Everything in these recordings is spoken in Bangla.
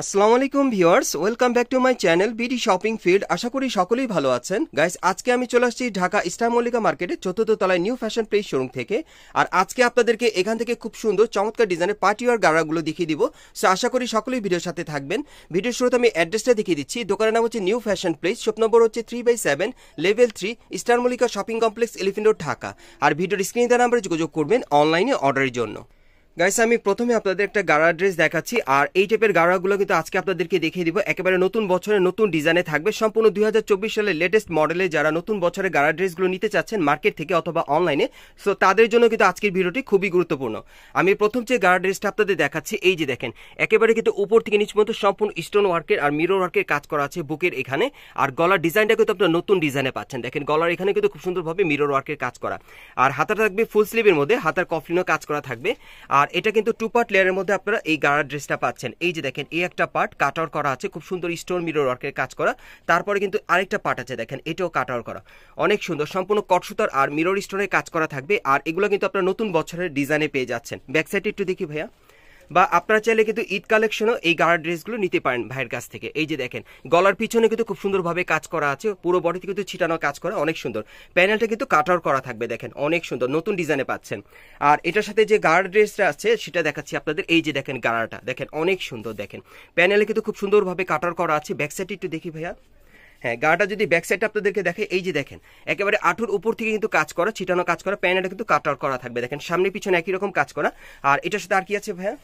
আসসালামু আলাইকুম viewers, welcome back to my channel BD shopping field. আশা করি সকলেই ভালো আছেন। গাইস, আজকে আমি চলে আসছি ঢাকা স্টার মল্লিকা মার্কেটে ৪র্থ তলায় নিউ ফ্যাশন প্লেস শোরুম থেকে। আর আজকে আপনাদেরকে এখান থেকে খুব সুন্দর চমৎকার ডিজাইনের পার্টিওয়ার গাড়াগুলো দেখিয়ে দিব। সো আশা করি সকলেই ভিডিওর সাথে থাকবেন। ভিডিওর শুরুতে আমি অ্যাড্রেসটা দেখিয়ে দিচ্ছি। দোকানের নাম হচ্ছে New Fashion Place, shop number হচ্ছে 3/7, level 3, Star Mallika Shopping Complex, Elephant Road, Dhaka. আর ভিডিওর স্ক্রিনে দেওয়া নাম্বারে যোগাযোগ করবেন অনলাইনে অর্ডারের জন্য। গাইস, আমি প্রথমে আপনাদের একটা গাড়া ড্রেস দেখাচ্ছি। আর এই টাইপের গাড়াগুলো কিন্তু আজকে আপনাদেরকে দেখিয়ে দিব। একেবারে নতুন বছরের নতুন ডিজাইনে থাকবে, সম্পূর্ণ 2024 সালের লেটেস্ট মডেলে। যারা নতুন বছরের গাড়া ড্রেসগুলো নিতে চাচ্ছেন মার্কেট থেকে অথবা অনলাইনে, সো তাদের জন্য কিন্তু আজকের ভিডিওটি খুবই গুরুত্বপূর্ণ। আমি প্রথম যে গাড়া ড্রেসটা আপনাদের দেখাচ্ছি, এই যে দেখেন, একেবারে কিন্তু উপর থেকে নিচ পর্যন্ত সম্পূর্ণ স্টোন ওয়ার্কের আর মিরর ওয়ার্কের কাজ করা আছে বুকের এখানে। আর গলার ডিজাইনটা কিন্তু আপনারা নতুন ডিজাইনে পাচ্ছেন। দেখেন, গলার এখানে কিন্তু খুব সুন্দরভাবে মিরর ওয়ার্কের কাজ করা। আর হাতাটা থাকবে ফুল স্লিভের মধ্যে, হাতার কফলিনও কাজ করা থাকবে। আর এটা কিন্তু 2 পার্ট লেয়ারের মধ্যে আপনারা এই গাড়ার ড্রেসটা পাচ্ছেন। এই যে দেখেন, এই একটা পার্ট কাট আউট করা আছে, খুব সুন্দর স্টোন মিরর ওয়ার্কের কাজ করা। তারপরে কিন্তু আরেকটা পার্ট আছে, দেখেন এটাও কাট আউট করা, অনেক সুন্দর, সম্পূর্ণ কটসুতার আর মিরর স্টোনের কাজ করা থাকবে। আর এগুলো কিন্তু আপনারা নতুন বছরের ডিজাইনে পেয়ে যাচ্ছেন। ব্যাক সাইডে একটু দেখি ভাইয়া। বা আপনারা চাইলে কিন্তু ঈদ কালেকশনও এই গাড়া ড্রেসগুলো নিতে পারেন ভাইয়ের কাছ থেকে। এই যে দেখেন, গলার পিছনে কিন্তু খুব সুন্দরভাবে কাজ করা আছে, পুরো বডিতে কিন্তু ছিটানো কাজ করা, অনেক সুন্দর। প্যানেলটা কিন্তু কাট আউট করা থাকবে, দেখেন অনেক সুন্দর, নতুন ডিজাইনে পাচ্ছেন। আর এটার সাথে যে গাড়া ড্রেসটা আছে সেটা দেখাচ্ছি আপনাদের। এই যে দেখেন, গাড়াটা দেখেন অনেক সুন্দর, দেখেন প্যানেলে কিন্তু খুব সুন্দরভাবে কাট আউট করা আছে। ব্যাক সাইডে একটু দেখি ভাইয়া। হ্যাঁ, গাটা যদি ব্যাক সাইডটা আপনাদেরকে দেখে, এই যে দেখেন, একেবারে আঁটুর উপর থেকে কিন্তু কাজ করা, ছিটানো কাজ করা, প্যানেলটা কিন্তু কাট আউট করা থাকবে। দেখেন সামনে পিছনে একই রকম কাজ করা। আর এটার সাথে আর কি আছে ভাইয়া?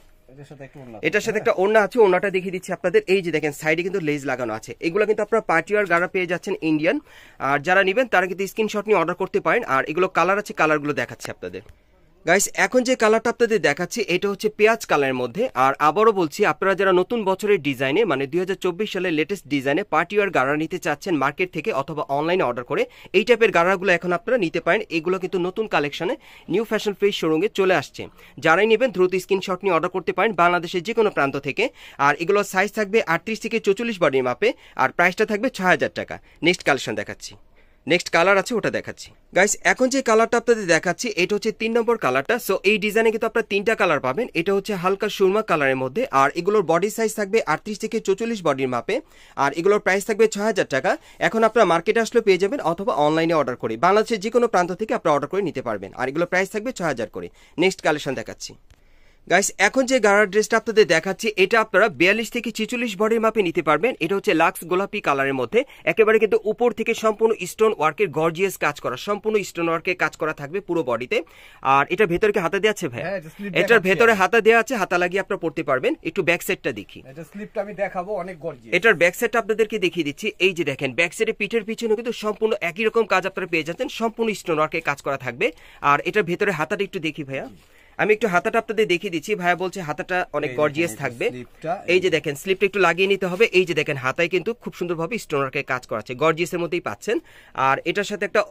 এটার সাথে একটা ওড়না আছে, ওড়নাটা দেখিয়ে দিচ্ছি আপনাদের। এই যে দেখেন, সাইডে কিন্তু লেজ লাগানো আছে। এগুলো কিন্তু আপনারা পার্টিওয়ার গাড়া পেয়ে যাচ্ছেন ইন্ডিয়ান। আর যারা নেবেন তারা কিন্তু স্ক্রিনশট নিয়ে অর্ডার করতে পারেন। আর এগুলো কালার আছে, কালারগুলো দেখাচ্ছি আপনাদের। গাইস, এখন যে কালারটা আপনাদের দেখাচ্ছি এটা হচ্ছে পেঁয়াজ কালারের মধ্যে। আর আবারও বলছি, আপনারা যারা নতুন বছরের ডিজাইনে মানে 2024 সালের লেটেস্ট ডিজাইনে পার্টিওয়ার গাড়া নিতে চাচ্ছেন মার্কেট থেকে অথবা অনলাইনে অর্ডার করে, এই টাইপের গাড়াগুলো এখন আপনারা নিতে পারেন। এগুলো কিন্তু নতুন কালেকশনে নিউ ফ্যাশন প্লেস শোরুমে চলে আসছে। যারাই নেবেন দ্রুত স্ক্রিনশট নিয়ে অর্ডার করতে পারেন বাংলাদেশের যে কোনো প্রান্ত থেকে। আর এগুলোর সাইজ থাকবে 38 থেকে 44 বডির মাপে। আর প্রাইসটা থাকবে 6000 টাকা। নেক্সট কালেকশন দেখাচ্ছি, নেক্সট কালার আছে ওটা দেখাচ্ছি। গাইস, এখন যে কালারটা আপনাদের দেখাচ্ছি এটা হচ্ছে 3 নম্বর কালারটা। সো এই ডিজাইনে কিন্তু আপনারা 3টা কালার পাবেন। এটা হচ্ছে হালকা সুরমা কালারের মধ্যে। আর এগুলোর বডি সাইজ থাকবে 38 থেকে 44 বডির মাপে। আর এগুলোর প্রাইস থাকবে 6000 টাকা। এখন আপনারা মার্কেটে আসলে পেয়ে যাবেন অথবা অনলাইনে অর্ডার করে, বাংলাদেশের যে কোনো প্রান্ত থেকে আপনারা অর্ডার করে নিতে পারবেন। আর এগুলোর প্রাইস থাকবে 6000 করে। নেক্সট কালেকশন দেখাচ্ছি। গাইস, এখন যে গাড়ার ড্রেসটা আপনাদের দেখাচ্ছি এটা আপনারা 42 থেকে 46 বডির মাপে নিতে পারবেন। এটা হচ্ছে লাক্স গোলাপি কালারের মধ্যে। একেবারে কিন্তু উপর থেকে সম্পূর্ণ স্টোন ওয়ার্কের গর্জিয়াস কাজ করা, সম্পূর্ণ স্টোন ওয়ার্কের কাজ করা থাকবে পুরো বডিতে। আর এটা ভেতরে কি হাতা দেওয়া আছে ভাই? এটার ভেতরে হাতা দেওয়া আছে, হাতা লাগিয়ে আপনারা পড়তে পারবেন। একটু ব্যাক সাইডটা দেখি। এটা স্লিপটা আমি দেখাবো, অনেক গর্জিয়াস। এটার ব্যাক সাইডটা আপনাদেরকে দেখিয়ে দিচ্ছি। এই যে দেখেন, ব্যাক সাইডে পিঠের পিছনে কিন্তু সম্পূর্ণ একই রকম কাজ আপনারা পেয়ে যাচ্ছেন, সম্পূর্ণ স্টোন ওয়ার্কের কাজ করা থাকবে। আর এটার ভেতরে হাতাটা একটু দেখি ভাইয়া। আমি একটু হাতাটা আপনাদের দেখিয়ে দিচ্ছি। ভাইয়া বলছে হাতাটা অনেক গর্জিয়াস থাকবে। এই যে দেখেন, স্লিপটা একটু লাগিয়ে নিতে হবে। এই যে দেখেন, হাতায় কিন্তু খুব সুন্দরভাবে স্টোন ওয়ার্কের কাজ করা আছে, গর্জিয়াসের মধ্যেই পাচ্ছেন। আর এটার সাথে একটা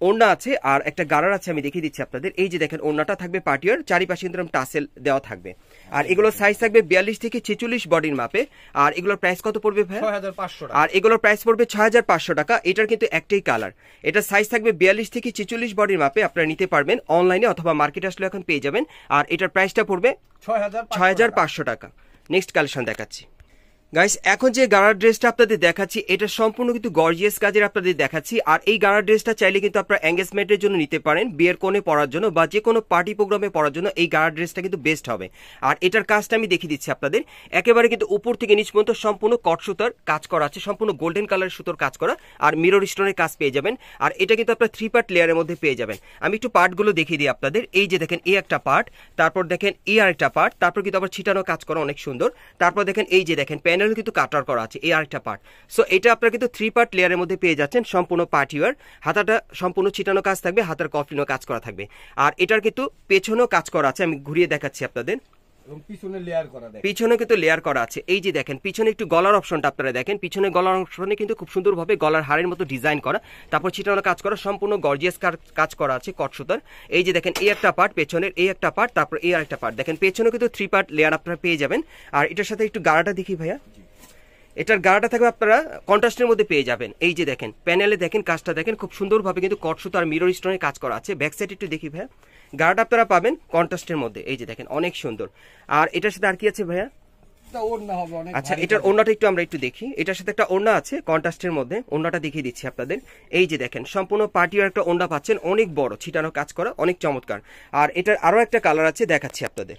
ওড়না আছে আর একটা গাড়ার আছে, আমি দেখিয়ে দিচ্ছি আপনাদের। এই যে দেখেন, ওড়নাটা থাকবে পার্টিয়ার, চারিপাশে কিন্তু টাসেল দেওয়া থাকবে। আর এগুলোর সাইজ থাকবে 42 থেকে 46 বডির মাপে। আর এগুলোর প্রাইস কত পড়বে ভাই? 6500 টাকা। আর এগুলোর প্রাইস পড়বে 6500 টাকা। এটার কিন্তু একটাই কালার। এটা সাইজ থাকবে 42 থেকে 46 বডির মাপে। আপনারা নিতে পারবেন অনলাইনে অথবা মার্কেট আসলে এখন পেয়ে যাবেন। আর এটার প্রাইসটা পড়বে 6500 টাকা। নেক্সট কালেকশন দেখাচ্ছি। গাইস, এখন যে গাড়ার ড্রেসটা আপনাদের দেখাচ্ছি এটা সম্পূর্ণ কিন্তু গর্জিয়াস কাজের আপনাদের দেখাচ্ছি। আর এই গাড়ার ড্রেসটা চাইলে কিন্তু আপনারা এঙ্গেজমেন্টের জন্য নিতে পারেন, বিয়ের কোণে পরার জন্য বা যে কোনো পার্টি প্রোগ্রামে পরার জন্য এই গাড়ার ড্রেসটা কিন্তু বেস্ট হবে। আর এটার কাজটা আমি দেখিয়ে দিচ্ছি আপনাদের। একেবারে কিন্তু উপর থেকে নিচ পর্যন্ত সম্পূর্ণ কট সুতার কাজ করা আছে, সম্পূর্ণ গোল্ডেন কালারের সুতোর কাজ করা আর মিরর স্টোনের কাজ পেয়ে যাবেন। আর এটা কিন্তু আপনারা 3 পার্ট লেয়ারের মধ্যে পেয়ে যাবেন। আমি একটু পার্টগুলো দেখিয়ে দিই আপনাদের। এই যে দেখেন, এই একটা পার্ট, তারপর দেখেন এই আরেকটা পার্ট, তারপর কিন্তু আবার ছিটানো কাজ করা অনেক সুন্দর। তারপর দেখেন, এই যে দেখেন, প্যানেল কিন্তু কাটার করা আছে, এই আরেকটা পার্ট। সো এটা আপনারা কিন্তু 3 পার্ট লেয়ারের মধ্যে পেয়ে যাচ্ছেন, সম্পূর্ণ পার্টিওয়ার। হাতাটা সম্পূর্ণ ছিটানো কাজ থাকবে, হাতার কফলিনও কাজ করা থাকবে। আর এটার কিন্তু পেছনেও কাজ করা আছে, আমি ঘুরিয়ে দেখাচ্ছি আপনাদের। পিছনে কিন্তু লেয়ার করা আছে। এই যে দেখেন, পিছনে একটু গলার অপশনটা আপনারা দেখেন। পিছনে গলার অপশনে কিন্তু খুব সুন্দরভাবে গলার হাড়ের মতো ডিজাইন করা, তারপর ছিটানো কাজ করা, সম্পূর্ণ গর্জিয়াস কাজ করা আছে কট সুতার। এই যে দেখেন, এই একটা পার্ট, পেছনের এই একটা পার্ট, তারপর এই আরেকটা পার্ট। দেখেন পেছনে কিন্তু 3 পার্ট লেয়ার আপনারা পেয়ে যাবেন। আর এটার সাথে একটু গাড়াটা দেখি ভাইয়া। এটার গাড়াটা থাকবে আপনারা কন্ট্রাস্টের মধ্যে পেয়ে যাবেন। এই যে দেখেন, প্যানেলে দেখেন কাজটা দেখেন, খুব সুন্দরভাবে কিন্তু কট সুতা আর মিরর স্টোনের কাজ করা আছে। ব্যাক সাইড একটু দেখি ভাইয়া। গাড়াটা আপনারা পাবেন কন্ট্রাস্টের মধ্যে। এই যে দেখেন, অনেক সুন্দর। আর এটার সাথে আর কি আছে ভাইয়া? এটা ওড়না হবে অনেক আচ্ছা, ভারী এটার হবে। ওড়নাটা আমরা একটু দেখি। এটার সাথে একটা ওড়না আছে কন্ট্রাস্টের মধ্যে, ওড়নাটা দেখিয়ে দিচ্ছি আপনাদের। এই যে দেখেন সম্পূর্ণ পার্টির একটা ওড়না পাচ্ছেন, অনেক বড় ছিটানো কাজ করা, অনেক চমৎকার। আর এটার আরো একটা কালার আছে, দেখাচ্ছি আপনাদের।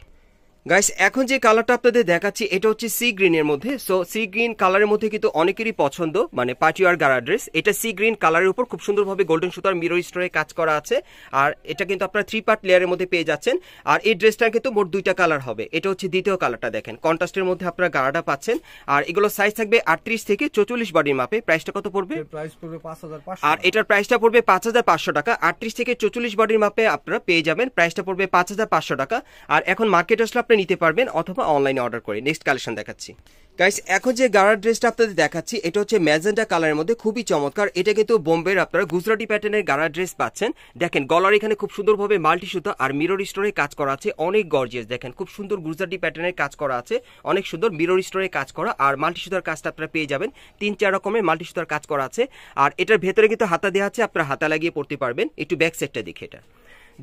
গাইস, এখন যে কালারটা আপনাদের দেখাচ্ছি এটা হচ্ছে সি গ্রিনের মধ্যে। সো সি গ্রিন কালারের মধ্যে কিন্তু অনেকেরই পছন্দ, মানে পার্টি ওয়্যার গারা ড্রেস। এটা সি গ্রিন কালারের উপর খুব সুন্দরভাবে গোল্ডেন সুতার মিরর স্টোরে কাজ করা আছে। আর এটা কিন্তু আপনারা 3 পার্ট লেয়ারের মধ্যে পেয়ে যাচ্ছেন। আর এই ড্রেসটার কিন্তু মোট 2টা কালার হবে। এটা হচ্ছে দ্বিতীয় কালারটা, দেখেন কন্ট্রাস্টের মধ্যে আপনারা গারাটা পাচ্ছেন। আর এগুলো সাইজ থাকবে 38 থেকে 44 বডির মাপে। প্রাইসটা কত পড়বে? এর প্রাইস পড়বে 5500। আর এটার প্রাইসটা পড়বে 5500 টাকা। 38 থেকে 44 বডির মাপে আপনারা পেয়ে যাবেন। প্রাইসটা পড়বে 5500 টাকা। আর এখন মার্কেটে আসলে আপনি নিতে পারবেন অথবা অনলাইনে অর্ডার করে। নেক্সট কালেকশন দেখাচ্ছি। গাইস, এখন যে গারার ড্রেসটা আপনাদের দেখাচ্ছি এটা হচ্ছে ম্যাজেন্টা কালারের মধ্যে, খুবই চমৎকার। এটা কিন্তু বোম্বের আপনারা গুজরাটি প্যাটার্নের গারা ড্রেস পাচ্ছেন। দেখেন গলার এখানে খুব সুন্দরভাবে মাল্টি সুতা আর মিরর স্টোরে কাজ করা আছে, অনেক গর্জিয়াস। দেখেন খুব সুন্দর গুজরাটি প্যাটার্নের কাজ করা আছে, অনেক সুন্দর মিরর স্টোরে কাজ করা। আর মাল্টি সুতার কাজটা আপনারা পেয়ে যাবেন, 3-4 রকমের মাল্টি সুতার কাজ করা আছে। আর এটার ভেতরে কিন্তু হাতা দেওয়া আছে, আপনারা হাতা লাগিয়ে পড়তে পারবেন। একটু ব্যাক সাইডটা দেখে, এটা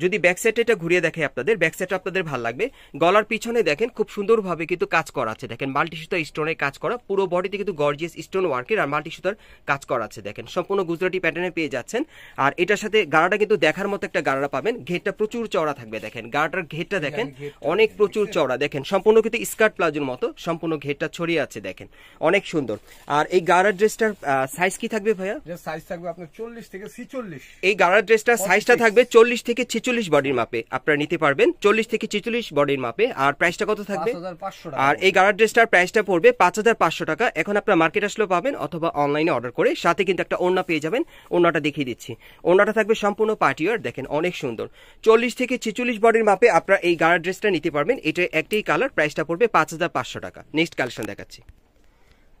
যদি ব্যাক সাইডটা এটা ঘুরিয়ে দেখে আপনাদের, ব্যাক সাইডটা আপনাদের ভালো লাগবে। গলার পিছনে দেখেন খুব সুন্দরভাবে কিন্তু কাজ করা আছে, দেখেন মাল্টি সুতা স্টোনের কাজ করা, পুরো বডিতে কিন্তু গর্জিয়াস স্টোন ওয়ার্কের আর মাল্টি সুতার কাজ করা আছে। দেখেন সম্পূর্ণ গুজরাটি প্যাটার্নে পেয়ে যাচ্ছেন। আর এটার সাথে গাড়াটা কিন্তু দেখার মতো একটা গাড়া পাবেন, ঘেরটা প্রচুর চওড়া থাকবে। দেখেন গাড়াটার ঘেরটা দেখেন অনেক প্রচুর চওড়া, দেখেন সম্পূর্ণ কিন্তু স্কার্ট প্লাজোর মতো সম্পূর্ণ ঘেরটা ছড়িয়ে আছে, দেখেন অনেক সুন্দর। আর এই গাড়ার ড্রেসটার সাইজ কি থাকবে ভাইয়া? এর সাইজ থাকবে আপনার 40 থেকে 46। এই গাড়ার ড্রেসটার সাইজটা থাকবে 40 থেকে 46 বডির মাপে, আপনারা নিতে পারবেন 40 থেকে 46 বডির মাপে। আর প্রাইসটা কত থাকবে? 5500 টাকা। আর এই গাড়ার ড্রেসটার প্রাইসটা পড়বে 5500 টাকা। এখন আপনারা মার্কেট আসলেও পাবেন অথবা অনলাইনে অর্ডার করে, সাথে কিন্তু একটা ওড়না পেয়ে যাবেন। ওড়নাটা দেখিয়ে দিচ্ছি। ওড়নাটা থাকবে সম্পূর্ণ পার্টি ওয়্যার, দেখেন অনেক সুন্দর। 40 থেকে 46 বডির মাপে আপনারা এই গাড়ার ড্রেসটা নিতে পারবেন। এটা একটাই কালার, প্রাইসটা পড়বে 5500 টাকা। নেক্সট কালেকশন দেখাচ্ছি।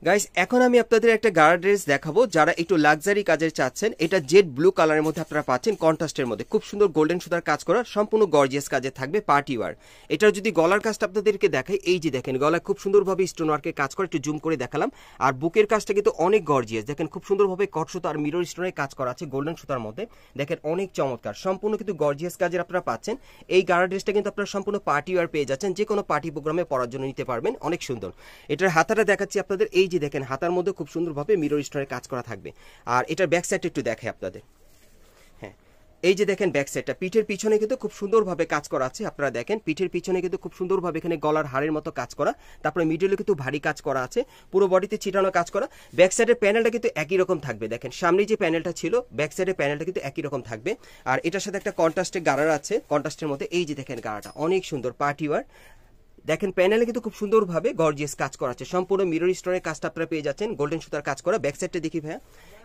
গাইস, এখন আমি আপনাদের একটা গাড়া ড্রেস দেখাবো যারা একটু লাক্সারি কাজের চাচ্ছেন। এটা জেড ব্লু কালারের মধ্যে আপনারা পাচ্ছেন, কন্ট্রাস্টের মধ্যে খুব সুন্দর গোল্ডেন সুতার কাজ করা, সম্পূর্ণ গর্জিয়াস কাজে থাকবে, পার্টি ওয়্যার। এটার যদি গলার কাজটা আপনাদেরকে দেখাই, এই যে দেখেন গলায় খুব সুন্দরভাবে স্টোন ওয়ার্কের কাজ করে, একটু জুম করে দেখালাম। আর বুকের কাজটা কিন্তু অনেক গর্জিয়াস, দেখেন খুব সুন্দরভাবে কট সুতা আর মিরর স্টোনের কাজ করা আছে গোল্ডেন সুতার মধ্যে, দেখেন অনেক চমৎকার, সম্পূর্ণ কিন্তু গর্জিয়াস কাজের আপনারা পাচ্ছেন। এই গাড়া ড্রেসটা কিন্তু আপনারা সম্পূর্ণ পার্টি ওয়্যার পেয়ে যাচ্ছেন, যে কোনো পার্টি প্রোগ্রামে পরার জন্য নিতে পারবেন, অনেক সুন্দর। এটার হাতাটা দেখাচ্ছি আপনাদের, এই যে দেখেন হাতার মধ্যে খুব সুন্দরভাবে মিরর স্টোনের কাজ করা থাকবে। আর এটার ব্যাক সাইডটা একটু দেখাই আপনাদের। হ্যাঁ, এই যে দেখেন ব্যাক সাইডটা, পিঠের পিছনে কিন্তু খুব সুন্দরভাবে কাজ করা আছে। আপনারা দেখেন পিঠের পিছনে কিন্তু খুব সুন্দরভাবে এখানে গলার হাড়ের মতো কাজ করা, তারপরে মিডলে কিন্তু ভারী কাজ করা আছে, পুরো বডিতে ছিটানো কাজ করা। ব্যাক সাইডের প্যানেলটা কিন্তু একই রকম থাকবে, দেখেন সামনে যে প্যানেলটা ছিল ব্যাক সাইডের প্যানেলটা কিন্তু একই রকম থাকবে। আর এটার সাথে একটা কন্ট্রাস্টের গাড়া আছে, কন্ট্রাস্টের মধ্যে এই যে দেখেন গাড়াটা অনেক সুন্দর পার্টি ওয়্যার। দেখেন প্যানেলে কিন্তু খুব সুন্দরভাবে গর্জিয়াস কাজ করা আছে, সম্পূর্ণ মিরর স্টোনের কাজটা আপনারা পেয়ে যাচ্ছেন, গোল্ডেন সুতার কাজ করা। ব্যাক সাইডটা দেখি ভাইয়া,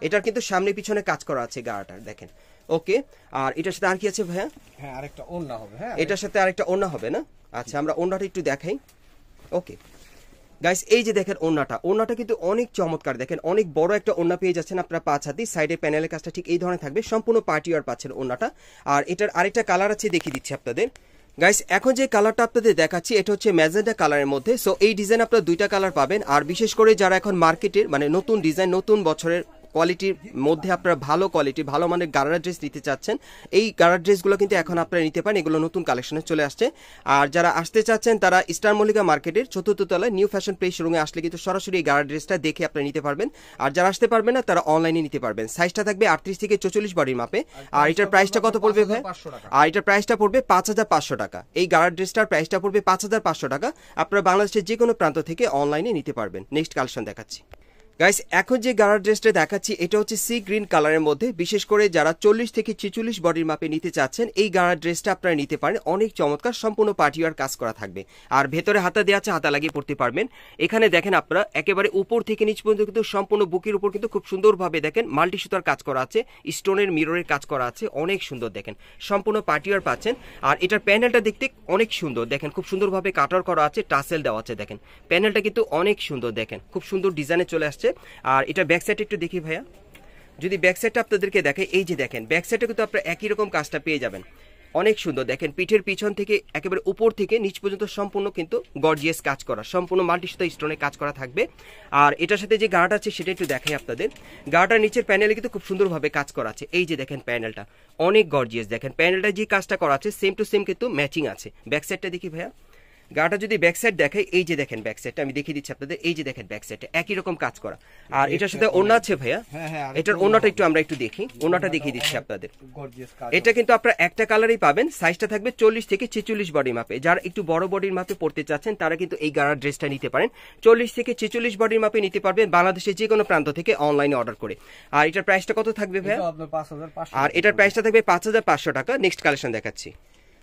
এটার কিন্তু সামনে পিছনে কাজ করা আছে গাড়াটার, দেখেন ওকে। আর এটার সাথে আর কি আছে ভাইয়া? হ্যাঁ, আরেকটা ওড়না হবে। হ্যাঁ, এটার সাথে আরেকটা ওড়না হবে না? আচ্ছা, আমরা ওড়নাটা একটু দেখাই। ওকে গাইস, এই যে দেখেন ওড়নাটা কিন্তু অনেক চমৎকার, দেখেন অনেক বড় একটা ওড়না পেয়ে যাচ্ছেন আপনারা 5 হাতি। সাইডে প্যানেলের কাজটা ঠিক এই ধরনের থাকবে, সম্পূর্ণ পার্টি ওয়্যার পাচ্ছেন ওড়নাটা। আর এটার আরেকটা কালার আছে, দেখিয়ে দিচ্ছি আপনাদের। গাইস, এখন যে কালারটা আপনাদের দেখাচ্ছি এটা হচ্ছে ম্যাজেন্টা কালারের মধ্যে। সো এই ডিজাইন আপনারা 2টা কালার পাবেন। আর বিশেষ করে যারা এখন মার্কেটের মানে নতুন ডিজাইন, নতুন বছরের কোয়ালিটির মধ্যে আপনারা ভালো কোয়ালিটি ভালো মানের গাড়া ড্রেস নিতে চাচ্ছেন, এই গাড়া ড্রেসগুলো কিন্তু এখন আপনারা নিতে পারেন, এগুলো নতুন কালেকশনে চলে আসছে। আর যারা আসতে চাচ্ছেন তারা স্টার মল্লিকা মার্কেটের 4র্থ তলায় নিউ ফ্যাশন প্লেস শোরুমে আসলে কিন্তু সরাসরি এই গাড়া ড্রেসটা দেখে আপনারা নিতে পারবেন। আর যারা আসতে পারবেন না তারা অনলাইনে নিতে পারবেন। সাইজটা থাকবে 38 থেকে 44 বডির মাপে। আর এটার প্রাইসটা কত পড়বে ভাই? আর এটার প্রাইসটা পড়বে 5500 টাকা। এই গাড়া ড্রেসটার প্রাইসটা পড়বে 5500 টাকা। আপনারা বাংলাদেশের যে কোনো প্রান্ত থেকে অনলাইনে নিতে পারবেন। নেক্সট কালেকশন দেখাচ্ছি। গাইস, এখন যে গাড়ার ড্রেসটা দেখাচ্ছি এটা হচ্ছে সি গ্রিন কালারের মধ্যে। বিশেষ করে যারা 40 থেকে 46 বডির মাপে নিতে চাচ্ছেন এই গাড়ার ড্রেসটা আপনারা নিতে পারেন, অনেক চমৎকার, সম্পূর্ণ পার্টি ওয়্যার কাজ করা থাকবে। আর ভেতরে হাতা দেওয়া আছে, হাতা লাগিয়ে পড়তে পারবেন। এখানে দেখেন আপনারা একেবারে উপর থেকে নিচ পর্যন্ত কিন্তু সম্পূর্ণ বুকের উপর কিন্তু খুব সুন্দরভাবে দেখেন মাল্টি সুতার কাজ করা আছে, স্টোনের মিররের কাজ করা আছে, অনেক সুন্দর, দেখেন সম্পূর্ণ পার্টি ওয়্যার পাচ্ছেন। আর এটার প্যানেলটা দেখতে অনেক সুন্দর, দেখেন খুব সুন্দরভাবে কাটার করা আছে, টাসেল দেওয়া আছে, দেখেন প্যানেলটা কিন্তু অনেক সুন্দর, দেখেন খুব সুন্দর ডিজাইনে চলে আসছে। আর এটা ব্যাক সাইড একটু দেখি ভাইয়া, যদি ব্যাক সাইডটা আপনাদেরকে দেখে, এই যে দেখেন ব্যাক সাইডে কিন্তু আপনারা একই রকম কাজটা পেয়ে যাবেন, অনেক সুন্দর। দেখেন পিঠের পিছন থেকে একেবারে উপর থেকে নিচ পর্যন্ত সম্পূর্ণ কিন্তু গর্জিয়াস কাজ করা, সম্পূর্ণ মাল্টি সুতা স্টোনে কাজ করা থাকবে। আর এটার সাথে যে গাড়াটা আছে সেটা একটু দেখাই আপনাদের। গাড়াটার নিচের প্যানেলে কিন্তু খুব সুন্দরভাবে কাজ করা আছে, এই যে দেখেন প্যানেলটা অনেক গর্জিয়াস, দেখেন প্যানেলটা যে কাজটা করা আছে সেম টু সেম কিন্তু ম্যাচিং আছে। ব্যাক সাইডটা দেখি ভাইয়া, গাটা যদি ব্যাক সাইড দেখাই, এই যে দেখেন ব্যাক সাইডটা আমি দেখিয়ে দিচ্ছি আপনাদের, এই যে দেখেন ব্যাক সাইডটা একই রকম কাজ করা। আর এটার সাথে ওড়না আছে ভাইয়া, এটার ওড়নাটা একটু আমরা একটু দেখি, ওড়নাটা দেখিয়ে দিচ্ছি আপনাদের। এটা কিন্তু আপনারা একটা কালারই পাবেন, সাইজটা থাকবে 40 থেকে 46 বডি মাপে। যারা একটু বড় বডির মাপে পড়তে চাচ্ছেন তারা কিন্তু এই গাড়ার ড্রেসটা নিতে পারেন। 40 থেকে 46 বডির মাপে নিতে পারবেন বাংলাদেশের যে কোনো প্রান্ত থেকে অনলাইনে অর্ডার করে। আর এটার প্রাইসটা কত থাকবে ভাইয়া? আর এটার প্রাইসটা থাকবে 5500 টাকা। নেক্সট কালেকশন দেখাচ্ছি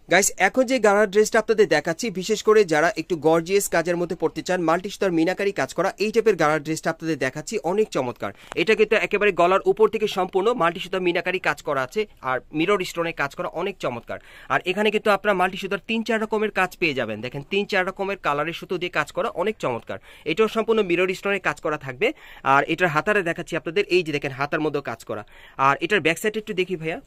গাইস। এখন যে গাড়ার ড্রেসটা আপনাদের দেখাচ্ছি, বিশেষ করে যারা একটু গর্জিয়াস কাজের মধ্যে পড়তে চান, মাল্টি সুতার মিনাকারি কাজ করা এই টাইপের গাড়ার ড্রেসটা আপনাদের দেখাচ্ছি, অনেক চমৎকার। এটা কিন্তু একেবারে গলার উপর থেকে সম্পূর্ণ মাল্টি সুতার মিনাকারি কাজ করা আছে, আর মিরর স্টোনে কাজ করা, অনেক চমৎকার। আর এখানে কিন্তু আপনারা মাল্টি সুতার 3-4 রকমের কাজ পেয়ে যাবেন। দেখেন 3-4 রকমের কালারের সুতো দিয়ে কাজ করা, অনেক চমৎকার। এটাও সম্পূর্ণ মিরর স্টোনে কাজ করা থাকবে। আর এটার হাতারে দেখাচ্ছি আপনাদের, এই যে দেখেন হাতার মধ্যে কাজ করা। আর এটার ব্যাক সাইড একটু দেখি ভাইয়া,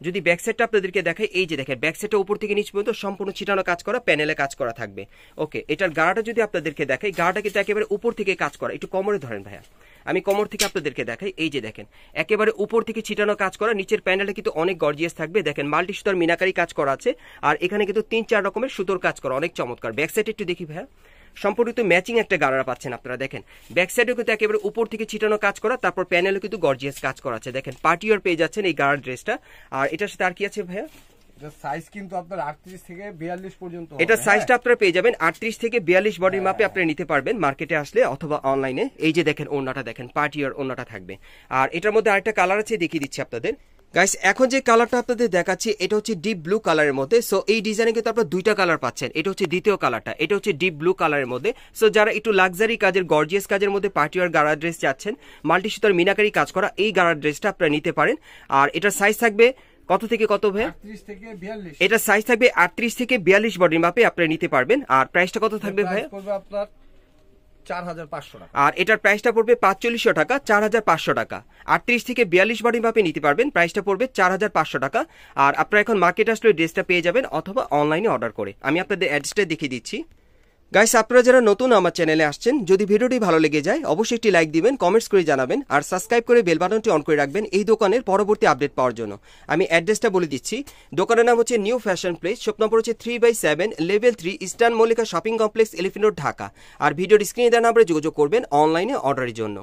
যদি ব্যাক সাইডটা আপনাদেরকে দেখাই, এই যে দেখেন ব্যাক সাইডটা উপর থেকে নিচ পর্যন্ত সম্পূর্ণ ছিটানো কাজ করা, প্যানেলে কাজ করা থাকবে। ওকে, এটার গাড়াটা যদি আপনাদেরকে দেখাই, গাড়াটা কিন্তু একেবারে উপর থেকে কাজ করা। একটু কোমরে ধরেন ভাইয়া, আমি কোমর থেকে আপনাদেরকে দেখাই, এই যে দেখেন একেবারে উপর থেকে ছিটানো কাজ করা, নিচের প্যানেলটা কিন্তু অনেক গর্জিয়াস থাকবে। দেখেন মাল্টি সুতার মিনাকারি কাজ করা আছে, আর এখানে কিন্তু 3-4 রকমের সুতোর কাজ করা, অনেক চমৎকার। ব্যাক সাইড একটু দেখি ভাইয়া, সম্পূর্ণ ম্যাচিং একটা গাড়া পাচ্ছেন আপনারা। দেখেন ব্যাক সাইডেও কিন্তু একেবারে উপর থেকে ছিটানো কাজ করা, তারপর প্যানেলও কিন্তু গর্জিয়াস কাজ করা আছে। দেখেন পার্টিওয়ার পেয়ে যাচ্ছেন এই গাড়ার ড্রেসটা। আর এটার সাথে আর কি আছে ভাইয়া? সাইজ কিন্তু আপনার 38 থেকে 42 পর্যন্ত। এটা সাইজটা আপনারা পেয়ে যাবেন 38 থেকে 42 বডির মাপে আপনারা নিতে পারবেন মার্কেটে আসলে অথবা অনলাইনে। এই যে দেখেন ওড়নাটা দেখেন, পার্টিওয়ার ওড়নাটা থাকবে। আর এটার মধ্যে আরেকটা কালার আছে, দেখিয়ে দিচ্ছি আপনাদের গাইস। এখন যে কালারটা আপনাদের দেখাচ্ছি এটা হচ্ছে ডিপ ব্লু কালারের মধ্যে। সো এই ডিজাইনে কিন্তু আপনারা দুইটা কালার পাচ্ছেন, এটা হচ্ছে দ্বিতীয় কালারটা, এটা হচ্ছে ডিপ ব্লু কালারের মধ্যে। সো যারা একটু লাক্সারি কাজের গর্জিয়াস কাজের মধ্যে পার্টিওয়ার গাড়া ড্রেস চাচ্ছেন, মাল্টি সুতার মিনাকারি কাজ করা, এই গাড়া ড্রেসটা আপনারা নিতে পারেন। আর এটার সাইজ থাকবে কত থেকে কত ভাই? 38 থেকে 42। এটা সাইজ থাকবে 38 থেকে 42 বডির মাপে আপনারা নিতে পারবেন। আর প্রাইসটা কত থাকবে ভাই? আপনার 4500 টাকা। আর এটার প্রাইসটা পড়বে 4500 টাকা, 4500 টাকা। 38 থেকে 42 বডি মাপে নিতে পারবেন, প্রাইসটা পড়বে 4500 টাকা। আর আপনারা এখন মার্কেট আসলে ড্রেসটা পেয়ে যাবেন অথবা অনলাইনে অর্ডার করে। আমি আপনাদের অ্যাড্রেসটা দেখিয়ে দিচ্ছি গাইস। আপনারা যারা নতুন আমার চ্যানেলে আসছেন, যদি ভিডিওটি ভালো লেগে যায় অবশ্যই একটি লাইক দিবেন, কমেন্টস করে জানাবেন, আর সাবস্ক্রাইব করে বেল বাটনটি অন করে রাখবেন এই দোকানের পরবর্তী আপডেট পাওয়ার জন্য। আমি অ্যাড্রেসটা বলে দিচ্ছি, দোকানের নাম হচ্ছে New Fashion Place, shop number হচ্ছে 3/7, level 3, Eastern Mallika Shopping Complex, Elephant Road, Dhaka. আর ভিডিওর স্ক্রিনে দেওয়া নাম্বারে যোগাযোগ করবেন অনলাইনে অর্ডারের জন্য।